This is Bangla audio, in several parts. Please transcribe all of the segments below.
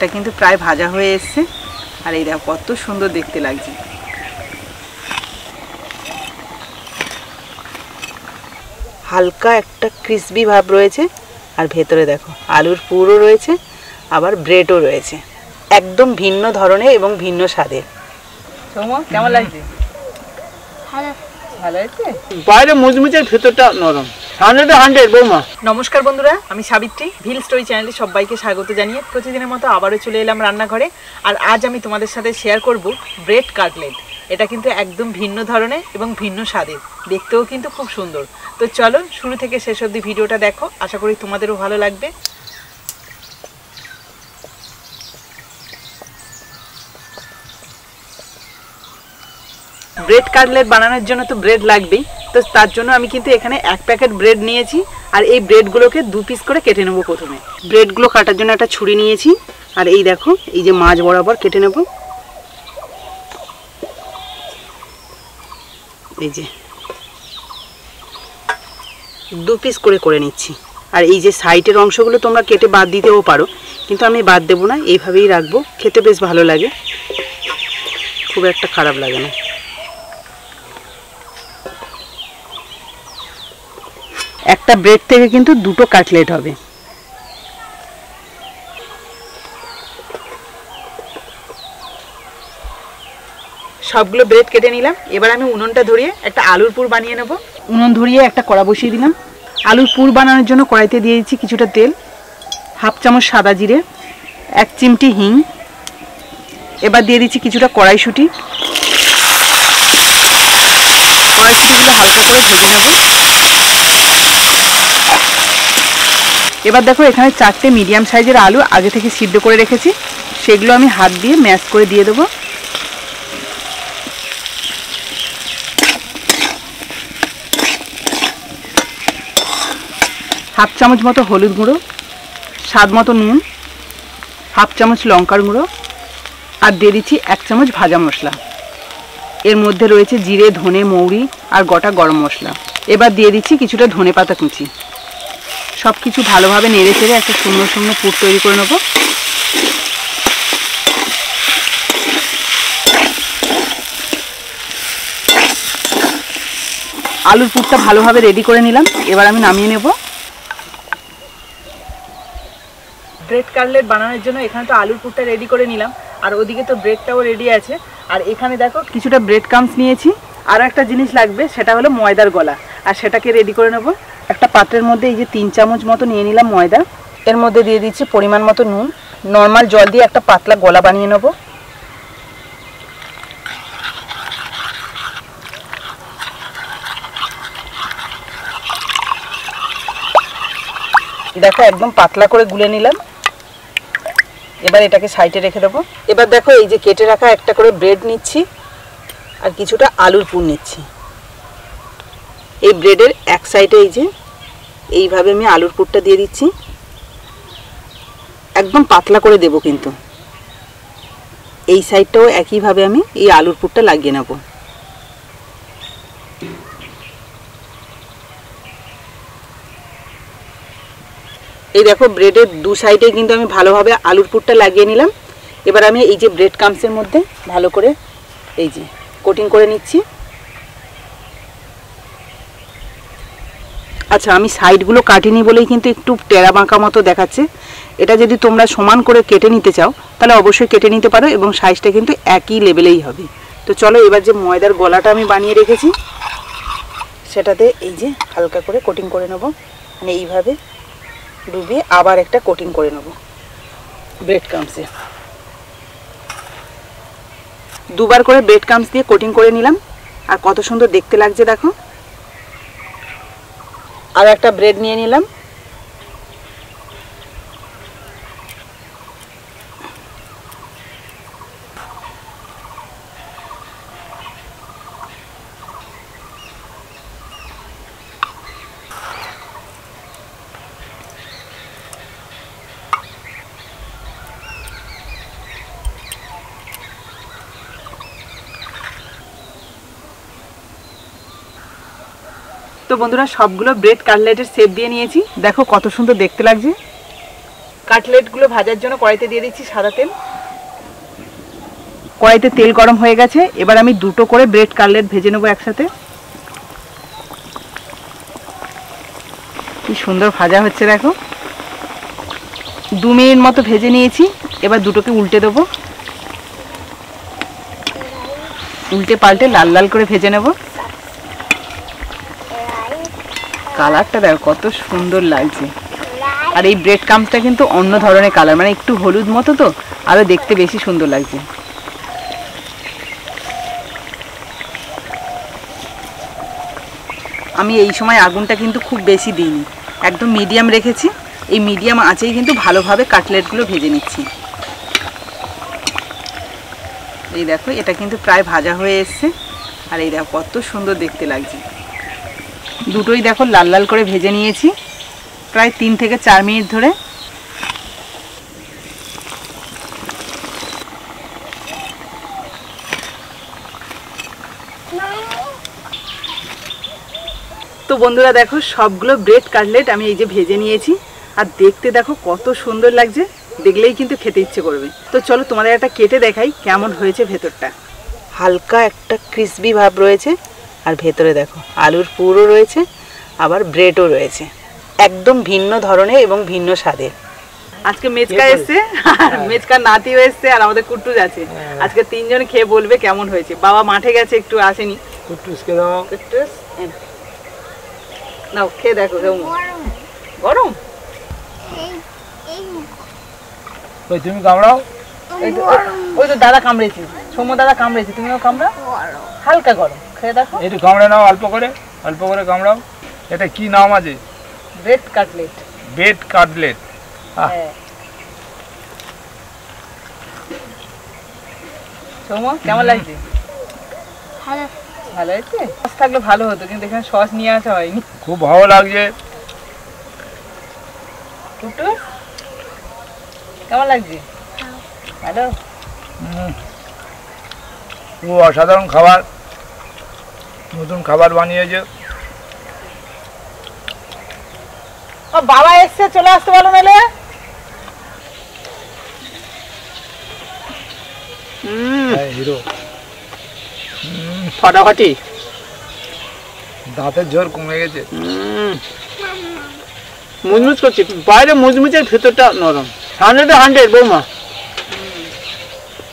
ব্রেডটা কিন্তু প্রায় ভাজা হয়ে এসছে। আর এই দেখো কত সুন্দর দেখতে লাগছে। হালকা একটা ক্রিসপি ভাব রয়েছে, আর ভেতরে দেখো আলুর পুরও রয়েছে, আবার ব্রেডও রয়েছে, একদম ভিন্ন ধরনের এবং ভিন্ন স্বাদের। কেমন লাগছে? ভালো হয়েছে, বাইরে মুচমুচে ভেতরটা নরম। 100 বৌমা। নমস্কার বন্ধুরা, আমি সাবিত্রী, ভিল স্টোরি চ্যানেলে সবাইকে স্বাগত জানিয়ে প্রতিদিনের মতো আবারও চলে এলাম রান্নাঘরে। আর আজ আমি তোমাদের সাথে শেয়ার করব ব্রেড কাটলেট। এটা কিন্তু একদম ভিন্ন ধরনের এবং ভিন্ন স্বাদের, দেখতেও কিন্তু খুব সুন্দর। তো চলো শুরু থেকে শেষ অবধি ভিডিওটা দেখো, আশা করি তোমাদেরও ভালো লাগবে। ব্রেড কাটলেট বানানোর জন্য তো ব্রেড লাগবেই, তো তার জন্য আমি কিন্তু এখানে 1 প্যাকেট ব্রেড নিয়েছি। আর এই ব্রেডগুলোকে 2 পিস করে কেটে নেব। প্রথমে ব্রেডগুলো কাটার জন্য একটা ছুরি নিয়েছি, আর এই দেখো এই যে মাঝ বরাবর কেটে নেব। এই যে 2 পিস করে নিচ্ছি। আর এই যে সাইডের অংশগুলো তোমরা কেটে বাদ দিতেও পারো, কিন্তু আমি বাদ দেবো না, এইভাবেই রাখবো। খেতে বেশ ভালো লাগে, খুব একটা খারাপ লাগে না। একটা ব্রেড থেকে কিন্তু 2টো কাটলেট হবে। সবগুলো ব্রেড কেটে নিলাম। এবার আমি উনুনটা ধরিয়ে একটা আলুর পুর বানিয়ে নেব। উনুন ধরিয়ে একটা কড়া বসিয়ে দিলাম। আলুর পুর বানানোর জন্য কড়াইতে দিয়ে দিচ্ছি কিছুটা তেল, 1/2 চামচ সাদা জিরে, 1 চিমটি হিং। এবার দিয়ে দিচ্ছি কিছুটা কড়াইশুঁটি। কড়াইশুঁটিগুলো হালকা করে ভেজে নেব। এবার দেখো এখানে 4টে মিডিয়াম সাইজের আলু আগে থেকে সিদ্ধ করে রেখেছি, সেগুলো আমি হাত দিয়ে ম্যাশ করে দিয়ে দেবো। হাফ চামচ মতো হলুদ গুঁড়ো, স্বাদ মতো নুন, 1/2 চামচ লঙ্কার গুঁড়ো, আর দিয়ে দিচ্ছি 1 চামচ ভাজা মশলা। এর মধ্যে রয়েছে জিরে, ধনে, মৌরি আর গোটা গরম মশলা। এবার দিয়ে দিচ্ছি কিছুটা ধনে পাতা কুচি। সব কিছু ভালোভাবে নেড়ে চেড়ে একটা সুন্দর সুন্দর পুর তৈরি করে নেব। আলুর পুরটা ভালোভাবে রেডি করে নিলাম। এবার আমি নামিয়ে নেব। ব্রেড কাটলেট বানানোর জন্য এখানে তো আলুর পুরটা রেডি করে নিলাম, আর ওদিকে তো ব্রেডটাও রেডি আছে। আর এখানে দেখো কিছুটা ব্রেড ক্রাম্বস নিয়েছি। আরও একটা জিনিস লাগবে, সেটা হলো ময়দার গোলা, আর সেটাকে রেডি করে নেব। একটা পাত্রের মধ্যে এই যে 3 চামচ মতো নিয়ে নিলাম ময়দা। এর মধ্যে দিয়ে দিচ্ছি পরিমাণ মতো নুন। নর্মাল জল দিয়ে একটা পাতলা গোলা বানিয়ে নেব। দেখো একদম পাতলা করে গুলে নিলাম। এবার এটাকে সাইডে রেখে দেবো। এবার দেখো এই যে কেটে রাখা একটা করে ব্রেড নিচ্ছি, আর কিছুটা আলুর পুর নিচ্ছি। এই ব্রেডের এক সাইডে এই যে এইভাবে আমি আলুর পুরটা দিয়ে দিচ্ছি। একদম পাতলা করে দেব, কিন্তু এই সাইডটাও একইভাবে আমি এই আলুর পুরটা লাগিয়ে নেব। এই দেখো ব্রেডের 2 সাইডে কিন্তু আমি ভালোভাবে আলুর পুরটা লাগিয়ে নিলাম। এবার আমি এই যে ব্রেড ক্রাম্বসের মধ্যে ভালো করে এই যে কোটিং করে নিচ্ছি। আচ্ছা, আমি সাইডগুলো কাটিনি বলেই কিন্তু একটু টেরা বাঁকা মতো দেখাচ্ছে। এটা যদি তোমরা সমান করে কেটে নিতে চাও তাহলে অবশ্যই কেটে নিতে পারো, এবং সাইজটা কিন্তু একই লেভেলেই হবে। তো চলো এবার যে ময়দার গলাটা আমি বানিয়ে রেখেছি সেটাতে এই যে হালকা করে কোটিং করে নেব। মানে এইভাবে ডুবিয়ে আবার একটা কোটিং করে নেব ব্রেড ক্রাম্বসে। 2বার করে ব্রেড ক্রাম্বস দিয়ে কোটিং করে নিলাম, আর কত সুন্দর দেখতে লাগছে দেখো। আর একটা ব্রেড নিয়ে নিলাম। তো বন্ধুরা সবগুলো ব্রেড কাটলেটের শেপ দিয়ে নিয়েছি। দেখো কত সুন্দর দেখতে লাগছে। কাটলেটগুলো ভাজার জন্য কড়াইতে দিয়ে দিচ্ছি সাদা তেল। কড়াইতে তেল গরম হয়ে গেছে, এবার আমি দুটো করে ব্রেড কাটলেট ভেজে নেবো একসাথে। কি সুন্দর ভাজা হচ্ছে দেখো, 2 মিনিট মতো ভেজে নিয়েছি। এবার দুটোকে উল্টে দেবো, উল্টে পাল্টে লাল লাল করে ভেজে নেব। কালারটা দেখো কত সুন্দর লাগছে। আর এই ব্রেড ক্রাম্বসটা কিন্তু অন্য ধরনের কালার, মানে একটু হলুদ মতো, তো আরো দেখতে বেশি সুন্দর লাগছে। আমি এই সময় আগুনটা কিন্তু খুব বেশি দিইনি, একদম মিডিয়াম রেখেছি। এই মিডিয়াম আঁচেই কিন্তু ভালোভাবে কাটলেটগুলো ভেজে নিচ্ছি। এই দেখো এটা কিন্তু প্রায় ভাজা হয়ে এসছে, আর এই দেখো কত সুন্দর দেখতে লাগছে। দুটোই দেখো লাল লাল করে ভেজে নিয়েছি প্রায় 3 থেকে 4 মিনিট ধরে। তো বন্ধুরা দেখো সবগুলো ব্রেড কাটলেট আমি এই যে ভেজে নিয়েছি, আর দেখতে দেখো কত সুন্দর লাগছে, দেখলেই কিন্তু খেতে ইচ্ছে করবে। তো চলো তোমাদের একটা কেটে দেখাই কেমন হয়েছে ভেতরটা। হালকা একটা ক্রিসপি ভাব রয়েছে, আর ভেতরে দেখো আলুর পুরও রয়েছে, আবার ব্রেডও রয়েছে, একদম ভিন্ন ধরনের এবং ভিন্ন স্বাদের। আজকে মেচকা এসছে, আর মেচকার নাতিও এসছে, আর আমাদের কুট্টুস আছে। আজকে 3 জন খেয়ে বলবে কেমন হয়েছে। বাবা মাঠে গেছে, একটু আসেনি। কুট্টুসকে দাও। কুট্টুস নাও খেয়ে দেখো কেমন। গরম? ওই তুমি কামড়াও। ওই তো দাদা কামড়েছে, সৌম্য দাদা কামড়েছে, তুমিও কামড়াও। হালকা গরম, খেয়ে দেখো। একটু কামড়ে নাও, অল্প করে কামড়াও। এটা কি নাম আছে? Bread cutlet. Bread cutlet. হ্যাঁ। সৌম্য কেমন লাগছে? ভালো। ভালো হয়েছে? সস থাকলে ভালো হতো, কিন্তু এখানে সস নিয়ে আসা হয়নি। খুব ভালো লাগছে। টুটু কেমন লাগছে? ভালো। খুব অসাধারণ খাবার, নতুন খাবার বানিয়েছে। ও বাবা এসছে, চলে আসতে বলো নালে। হিরো ফাটাফাটি। দাঁতের জোর কমে গেছে। মুচমুচ করছে, বাইরে মুচমুচের ভেতরটা নরম। 100 বৌমা।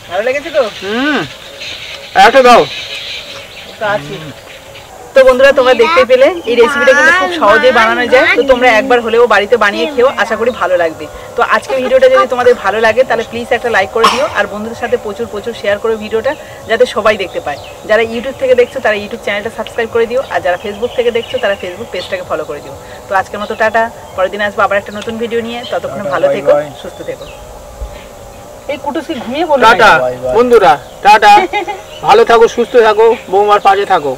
ভালো লেগেছে তো? একটা দাও। তো আছে। তো বন্ধুরা তোমরা দেখতে পেলে এই রেসিপিটা কিন্তু খুব সহজেই বানানো যায়। তো তোমরা একবার হলেও বাড়িতে বানিয়ে খেও, আশা করি ভালো লাগবে। তো আজকে ভিডিওটা যদি তোমাদের ভালো লাগে তাহলে প্লিজ একটা লাইক করে দিও, আর বন্ধুদের সাথে প্রচুর শেয়ার করো ভিডিওটা, যাতে সবাই দেখতে পায়। যারা ইউটিউব থেকে দেখছো তারা ইউটিউব চ্যানেলটা সাবস্ক্রাইব করে দিও, আর যারা ফেসবুক থেকে দেখছো তারা ফেসবুক পেজটাকে ফলো করে দিও। তো আজকের মতো টাটা, পরের দিন আসবো আবার একটা নতুন ভিডিও নিয়ে। ততক্ষণে ভালো থেকো, সুস্থ থেকো। এই কুটুসি ঘুমিয়ে বলো টাটা বন্ধুরা, টাটা। ভালো থাকো, সুস্থ থাকো, বৌমার পাশে থাকো।